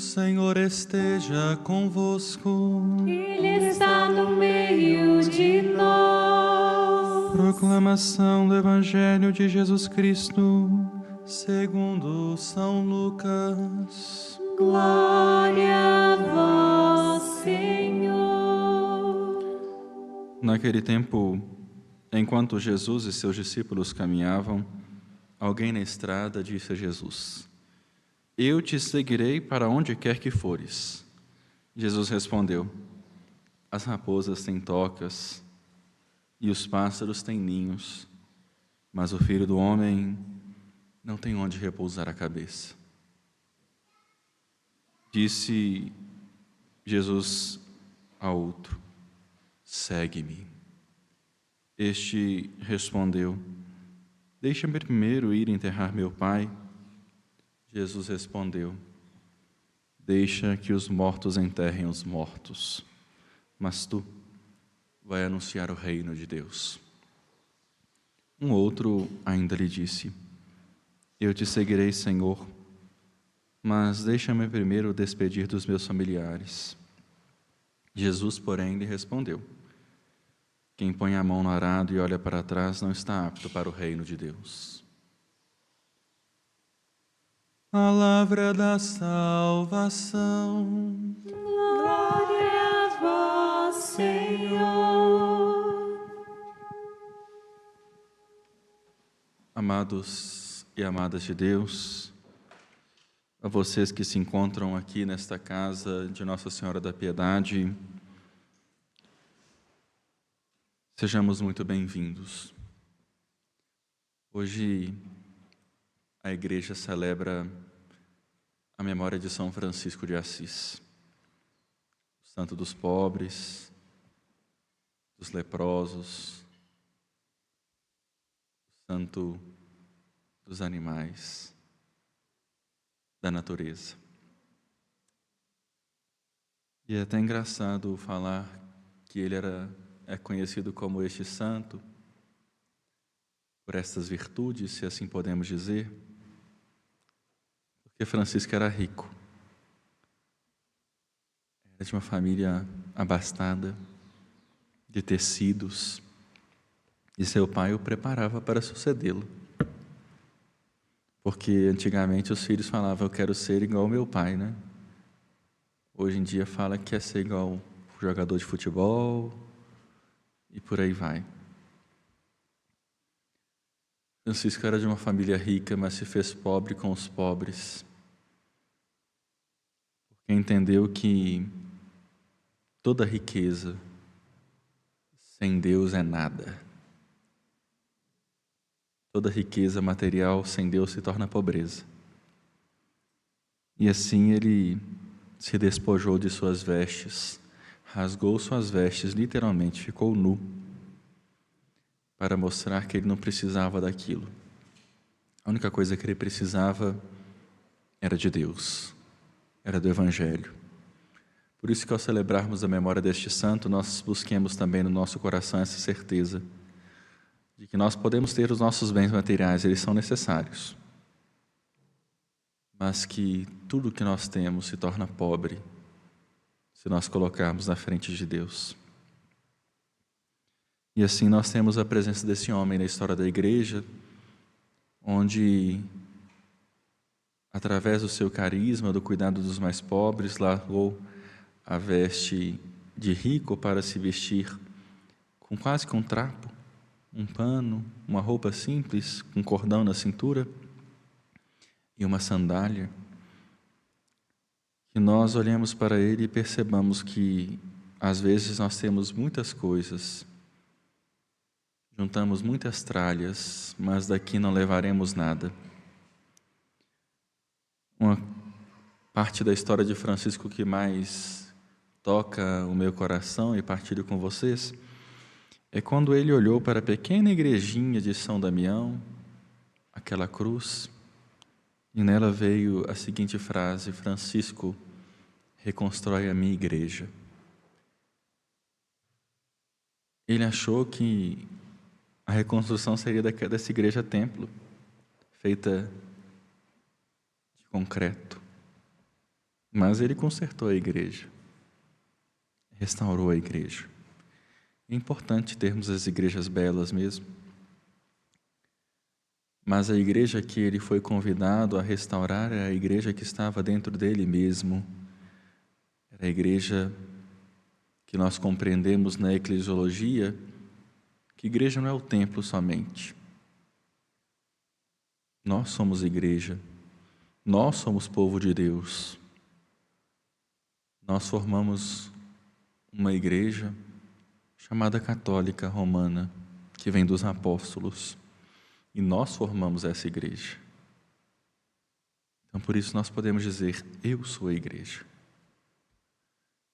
Senhor esteja convosco. Ele está no meio de nós. Proclamação do Evangelho de Jesus Cristo, segundo São Lucas. Glória a vós, Senhor. Naquele tempo, enquanto Jesus e seus discípulos caminhavam, alguém na estrada disse a Jesus: Eu te seguirei para onde quer que fores. Jesus respondeu: As raposas têm tocas e os pássaros têm ninhos, mas o Filho do Homem não tem onde repousar a cabeça. Disse Jesus a outro: Segue-me. Este respondeu: Deixa-me primeiro ir enterrar meu pai. Jesus respondeu: Deixa que os mortos enterrem os mortos, mas tu vai anunciar o reino de Deus. Um outro ainda lhe disse: Eu te seguirei, Senhor, mas deixa-me primeiro despedir dos meus familiares. Jesus, porém, lhe respondeu: Quem põe a mão no arado e olha para trás não está apto para o reino de Deus. Palavra da salvação. Glória a vós, Senhor. Amados e amadas de Deus, a vocês que se encontram aqui nesta casa de Nossa Senhora da Piedade, sejamos muito bem-vindos. Hoje a Igreja celebra a memória de São Francisco de Assis, o santo dos pobres, dos leprosos, o santo dos animais, da natureza. E é até engraçado falar que ele é conhecido como este santo por estas virtudes, se assim podemos dizer, porque Francisco era rico, era de uma família abastada, de tecidos, e seu pai o preparava para sucedê-lo. Porque antigamente os filhos falavam: eu quero ser igual ao meu pai, né? Hoje em dia fala que quer ser igual ao jogador de futebol e por aí vai. Francisco era de uma família rica, mas se fez pobre com os pobres, porque entendeu que toda riqueza sem Deus é nada. Toda riqueza material sem Deus se torna pobreza. E assim ele se despojou de suas vestes, rasgou suas vestes, literalmente ficou nu, para mostrar que ele não precisava daquilo. A única coisa que ele precisava era de Deus, era do Evangelho. Por isso que ao celebrarmos a memória deste santo, nós busquemos também no nosso coração essa certeza de que nós podemos ter os nossos bens materiais, eles são necessários, mas que tudo que nós temos se torna pobre se nós colocarmos na frente de Deus. E assim nós temos a presença desse homem na história da igreja, onde, através do seu carisma, do cuidado dos mais pobres, largou a veste de rico para se vestir com quase que um trapo, um pano, uma roupa simples, com cordão na cintura e uma sandália. Que nós olhemos para ele e percebamos que, às vezes, nós temos muitas coisas, juntamos muitas tralhas, mas daqui não levaremos nada. Uma parte da história de Francisco que mais toca o meu coração e partilho com vocês é quando ele olhou para a pequena igrejinha de São Damião, aquela cruz, e nela veio a seguinte frase: Francisco reconstrói a minha igreja. Ele achou que a reconstrução seria dessa igreja-templo, feita de concreto. Mas ele consertou a igreja, restaurou a igreja. É importante termos as igrejas belas mesmo. Mas a igreja que ele foi convidado a restaurar era a igreja que estava dentro dele mesmo. Era a igreja que nós compreendemos na eclesiologia, que igreja não é o templo somente. Nós somos igreja. Nós somos povo de Deus. Nós formamos uma igreja chamada católica romana, que vem dos apóstolos. E nós formamos essa igreja. Então, por isso, nós podemos dizer, eu sou a igreja.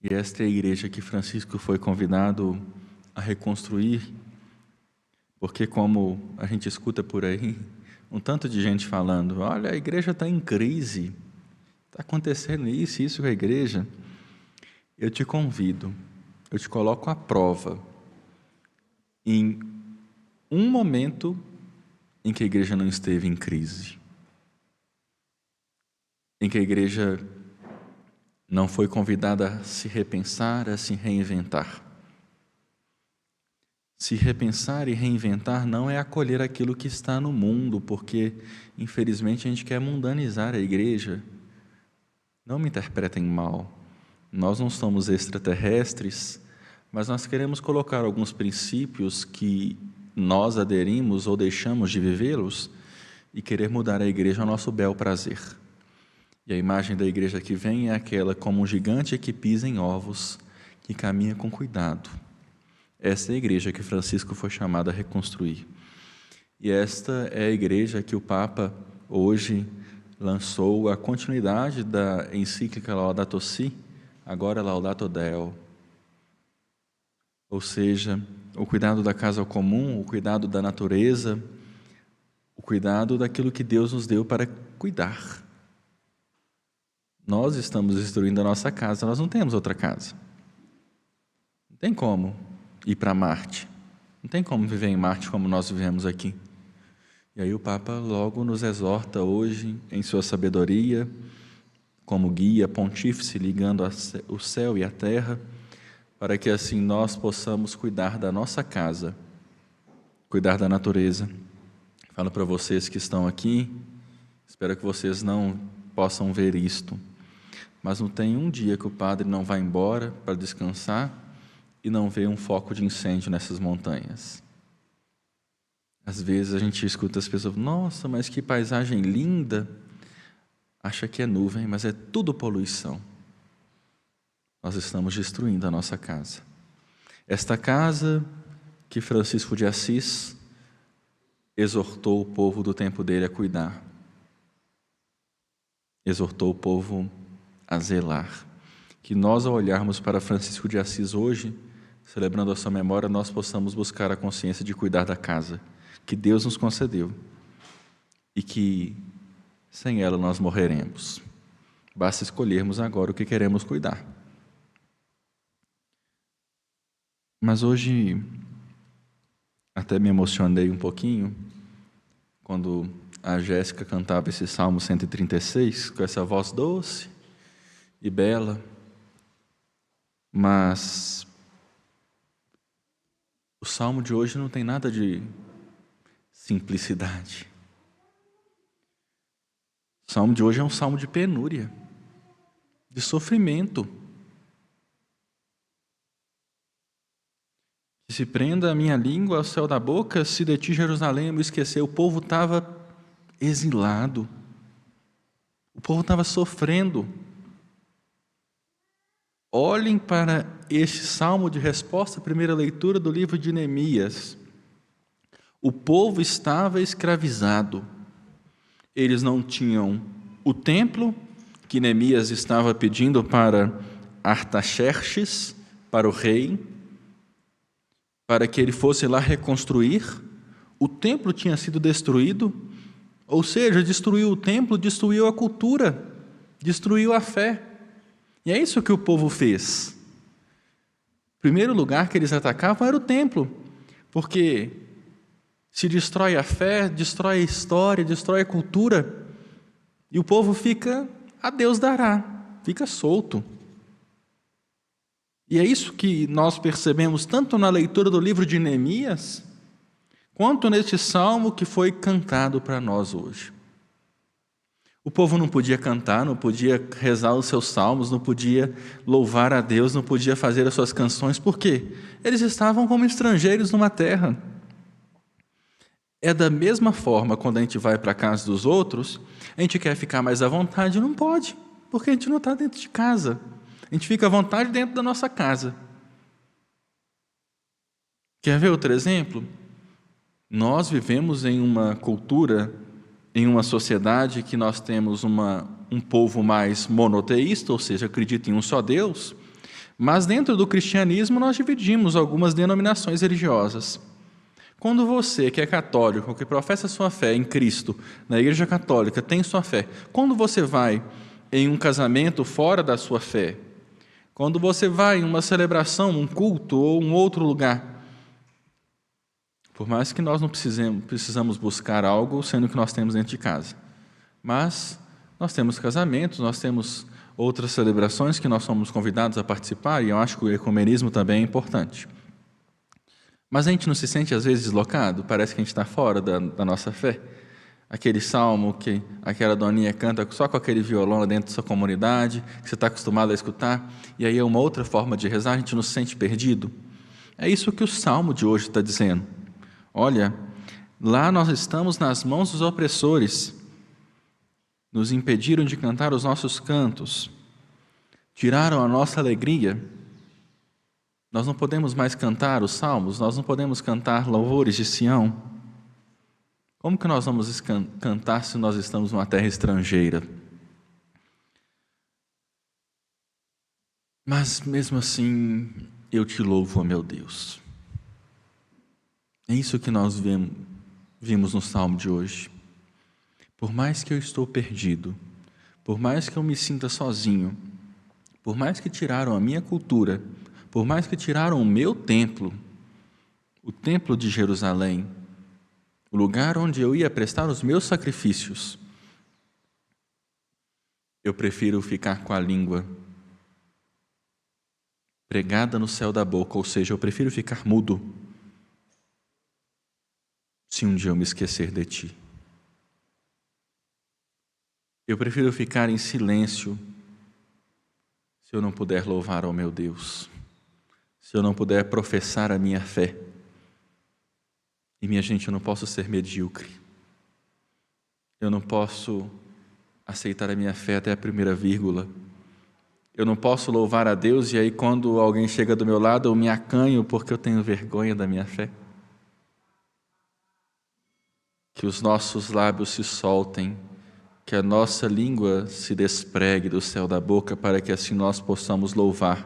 E esta é a igreja que Francisco foi convidado a reconstruir, porque como a gente escuta por aí, um tanto de gente falando, olha, a igreja está em crise, está acontecendo isso com a igreja. Eu te convido, eu te coloco à prova em um momento em que a igreja não esteve em crise, em que a igreja não foi convidada a se repensar, a se reinventar. Se repensar e reinventar não é acolher aquilo que está no mundo, porque, infelizmente, a gente quer mundanizar a igreja. Não me interpretem mal. Nós não somos extraterrestres, mas nós queremos colocar alguns princípios que nós aderimos ou deixamos de vivê-los e querer mudar a igreja ao nosso bel prazer. E a imagem da igreja que vem é aquela como um gigante que pisa em ovos, que caminha com cuidado. Essa é a igreja que Francisco foi chamado a reconstruir. E esta é a igreja que o Papa hoje lançou a continuidade da encíclica Laudato Si, agora Laudato Deo. Ou seja, o cuidado da casa comum, o cuidado da natureza, o cuidado daquilo que Deus nos deu para cuidar. Nós estamos destruindo a nossa casa, nós não temos outra casa. Não tem como ir para Marte. Não tem como viver em Marte como nós vivemos aqui. E aí o Papa logo nos exorta hoje, em sua sabedoria, como guia pontífice, ligando o céu e a terra, para que assim nós possamos cuidar da nossa casa, cuidar da natureza. Falo para vocês que estão aqui, espero que vocês não possam ver isto, mas não tem um dia que o padre não vá embora para descansar e não vê um foco de incêndio nessas montanhas. Às vezes a gente escuta as pessoas, nossa, mas que paisagem linda, acha que é nuvem, mas é tudo poluição. Nós estamos destruindo a nossa casa. Esta casa que Francisco de Assis exortou o povo do tempo dele a cuidar. Exortou o povo a zelar. Que nós, ao olharmos para Francisco de Assis hoje, celebrando a sua memória, nós possamos buscar a consciência de cuidar da casa que Deus nos concedeu e que sem ela nós morreremos. Basta escolhermos agora o que queremos cuidar. Mas hoje até me emocionei um pouquinho quando a Jéssica cantava esse Salmo 136 com essa voz doce e bela, mas o Salmo de hoje não tem nada de simplicidade. O Salmo de hoje é um salmo de penúria, de sofrimento. Que se prenda a minha língua ao céu da boca, se de ti, Jerusalém, eu me esquecer. O povo estava exilado. O povo estava sofrendo. Olhem para este salmo de resposta à primeira leitura do livro de Neemias. O povo estava escravizado. Eles não tinham o templo que Neemias estava pedindo para Artaxerxes, para o rei, para que ele fosse lá reconstruir. O templo tinha sido destruído, ou seja, destruiu o templo, destruiu a cultura, destruiu a fé. E é isso que o povo fez. O primeiro lugar que eles atacavam era o templo, porque se destrói a fé, destrói a história, destrói a cultura, e o povo fica, a Deus dará. fica solto. E é isso que nós percebemos tanto na leitura do livro de Neemias, quanto neste salmo que foi cantado para nós hoje. O povo não podia cantar, não podia rezar os seus salmos, não podia louvar a Deus, não podia fazer as suas canções. Por quê? Eles estavam como estrangeiros numa terra. É da mesma forma quando a gente vai para a casa dos outros, a gente quer ficar mais à vontade, não pode, porque a gente não está dentro de casa. A gente fica à vontade dentro da nossa casa. Quer ver outro exemplo? Nós vivemos em uma cultura, em uma sociedade que nós temos um povo mais monoteísta, ou seja, acredita em um só Deus, mas dentro do cristianismo nós dividimos algumas denominações religiosas. Quando você, que é católico, que professa sua fé em Cristo, na Igreja Católica, tem sua fé, quando você vai em um casamento fora da sua fé, quando você vai em uma celebração, um culto ou um outro lugar, por mais que nós não precisamos buscar algo, sendo que nós temos dentro de casa. Mas nós temos casamentos, nós temos outras celebrações que nós somos convidados a participar, e eu acho que o ecumenismo também é importante. Mas a gente não se sente, às vezes, deslocado? Parece que a gente está fora da nossa fé. Aquele salmo que aquela doninha canta só com aquele violão lá dentro da sua comunidade, que você está acostumado a escutar, e aí é uma outra forma de rezar, a gente não se sente perdido. É isso que o salmo de hoje está dizendo. Olha, lá nós estamos nas mãos dos opressores, nos impediram de cantar os nossos cantos, tiraram a nossa alegria. Nós não podemos mais cantar os salmos, nós não podemos cantar louvores de Sião. Como que nós vamos cantar se nós estamos numa terra estrangeira? Mas mesmo assim, eu te louvo, ó meu Deus. É isso que nós vimos no salmo de hoje. Por mais que eu estou perdido, por mais que eu me sinta sozinho, por mais que tiraram a minha cultura, por mais que tiraram o meu templo, o templo de Jerusalém, o lugar onde eu ia prestar os meus sacrifícios, eu prefiro ficar com a língua pregada no céu da boca, ou seja, eu prefiro ficar mudo, se um dia eu me esquecer de ti. Eu prefiro ficar em silêncio se eu não puder louvar ao meu Deus, se eu não puder professar a minha fé. E minha gente, eu não posso ser medíocre. Eu não posso aceitar a minha fé até a primeira vírgula. Eu não posso louvar a Deus e aí quando alguém chega do meu lado eu me acanho porque eu tenho vergonha da minha fé. Que os nossos lábios se soltem, que a nossa língua se despregue do céu da boca, para que assim nós possamos louvar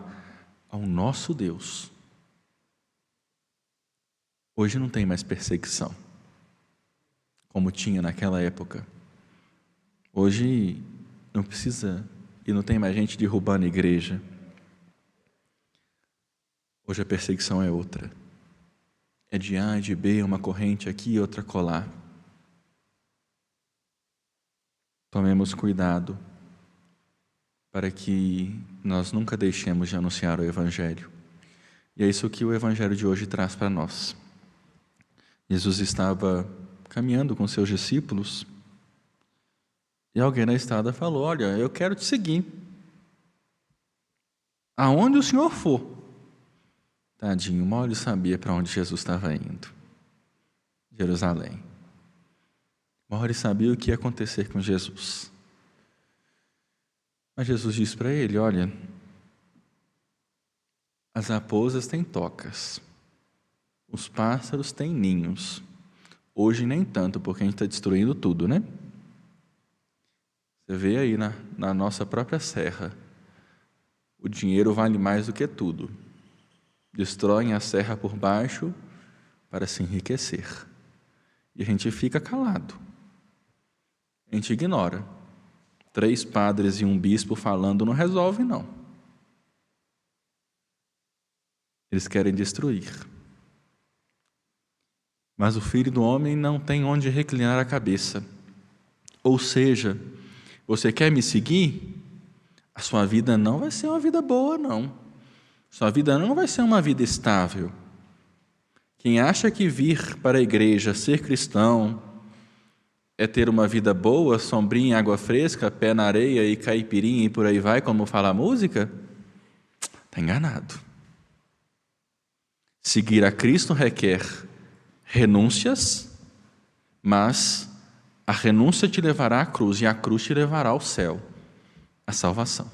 ao nosso Deus. Hoje não tem mais perseguição, como tinha naquela época. Hoje não precisa, e não tem mais gente derrubando a igreja. Hoje a perseguição é outra. É de A e de B, uma corrente aqui e outra colar. Tomemos cuidado para que nós nunca deixemos de anunciar o Evangelho. E é isso que o Evangelho de hoje traz para nós. Jesus estava caminhando com seus discípulos e alguém na estrada falou: olha, eu quero te seguir. Aonde o Senhor for. Tadinho, mal ele sabia para onde Jesus estava indo. Jerusalém. Mal ele sabia o que ia acontecer com Jesus. Mas Jesus disse para ele: olha, as raposas têm tocas, os pássaros têm ninhos. Hoje nem tanto, porque a gente está destruindo tudo, né? Você vê aí na nossa própria serra, o dinheiro vale mais do que tudo. Destroem a serra por baixo para se enriquecer. E a gente fica calado. A gente ignora. 3 padres e um bispo falando não resolve, não. Eles querem destruir. Mas o Filho do Homem não tem onde reclinar a cabeça. Ou seja, você quer me seguir? a sua vida não vai ser uma vida boa, não. Sua vida não vai ser uma vida estável. Quem acha que vir para a igreja, ser cristão, é ter uma vida boa, sombrinha, água fresca, pé na areia e caipirinha e por aí vai, como fala a música, está enganado. Seguir a Cristo requer renúncias, mas a renúncia te levará à cruz e a cruz te levará ao céu, à salvação.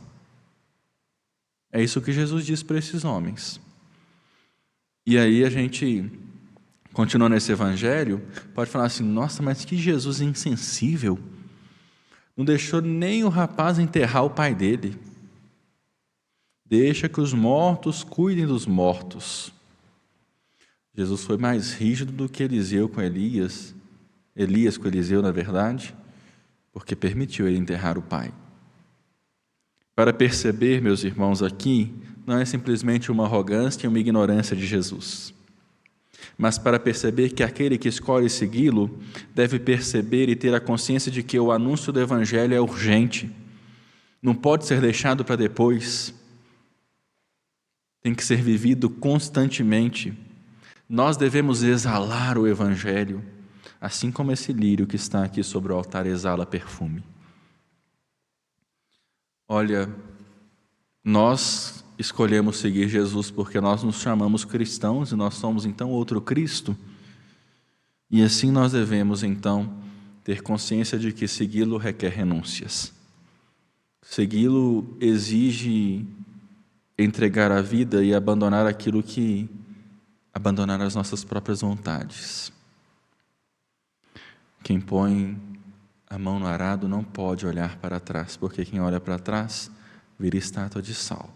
É isso que Jesus diz para esses homens. E aí a gente, continuando nesse evangelho, pode falar assim, nossa, mas que Jesus insensível, não deixou nem o rapaz enterrar o pai dele. Deixa que os mortos cuidem dos mortos. Jesus foi mais rígido do que Elias com Eliseu, na verdade, porque permitiu ele enterrar o pai. Para perceber, meus irmãos, aqui, não é simplesmente uma arrogância e uma ignorância de Jesus, mas para perceber que aquele que escolhe segui-lo deve perceber e ter a consciência de que o anúncio do Evangelho é urgente, não pode ser deixado para depois, tem que ser vivido constantemente. Nós devemos exalar o Evangelho, assim como esse lírio que está aqui sobre o altar exala perfume. Olha, nós escolhemos seguir Jesus porque nós nos chamamos cristãos e nós somos então outro Cristo. E assim nós devemos então ter consciência de que segui-lo requer renúncias. Segui-lo exige entregar a vida e abandonar abandonar as nossas próprias vontades. Quem põe a mão no arado não pode olhar para trás, porque quem olha para trás vira estátua de sal.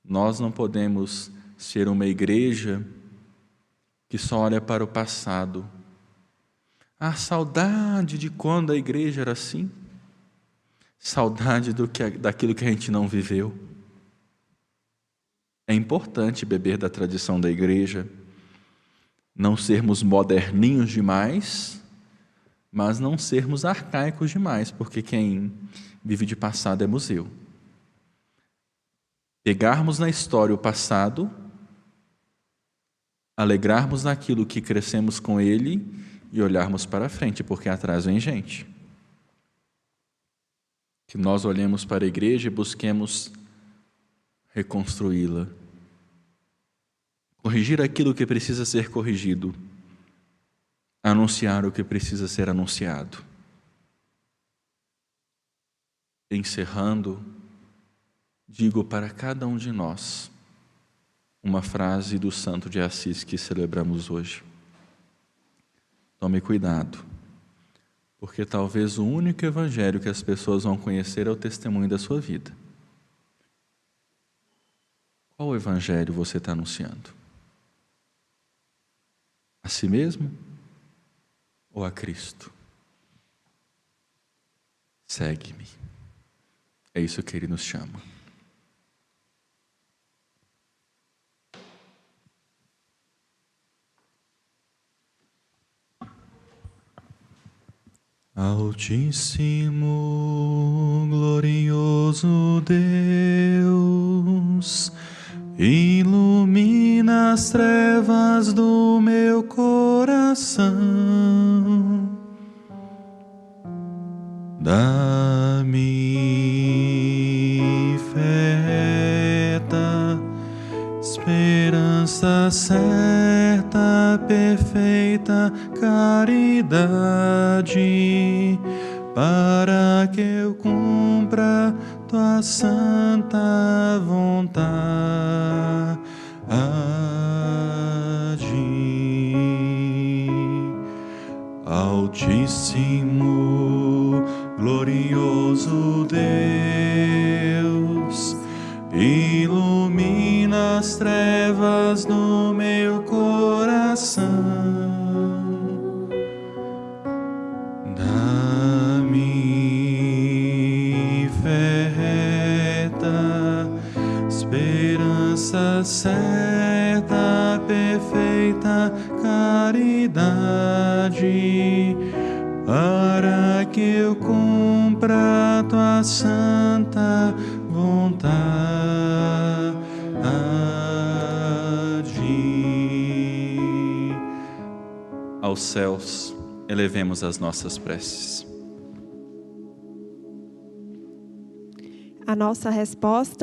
Nós não podemos ser uma igreja que só olha para o passado. Ah, saudade de quando a igreja era assim. Saudade daquilo que a gente não viveu. É importante beber da tradição da igreja, não sermos moderninhos demais, mas não sermos arcaicos demais, porque quem vive de passado é museu. Pegarmos na história o passado, alegrarmos naquilo que crescemos com ele e olharmos para frente, porque atrás vem gente. Que nós olhemos para a igreja e busquemos reconstruí-la, corrigir aquilo que precisa ser corrigido, anunciar o que precisa ser anunciado. Encerrando, digo para cada um de nós uma frase do Santo de Assis que celebramos hoje. Tome cuidado, porque talvez o único evangelho que as pessoas vão conhecer é o testemunho da sua vida. Qual evangelho você está anunciando? A si mesmo ou a Cristo? Segue-me. É isso que Ele nos chama. Altíssimo, glorioso Deus, ilumina as trevas do meu coração, dá-me fé reta, esperança certa, perfeita caridade, para que eu cumpra tua santa vontade. Altíssimo, glorioso Deus, ilumina as trevas do meu coração, dá-me fé reta, esperança certa, perfeita caridade, para que eu cumpra tua santa vontade. Aos céus, elevemos as nossas preces. A nossa resposta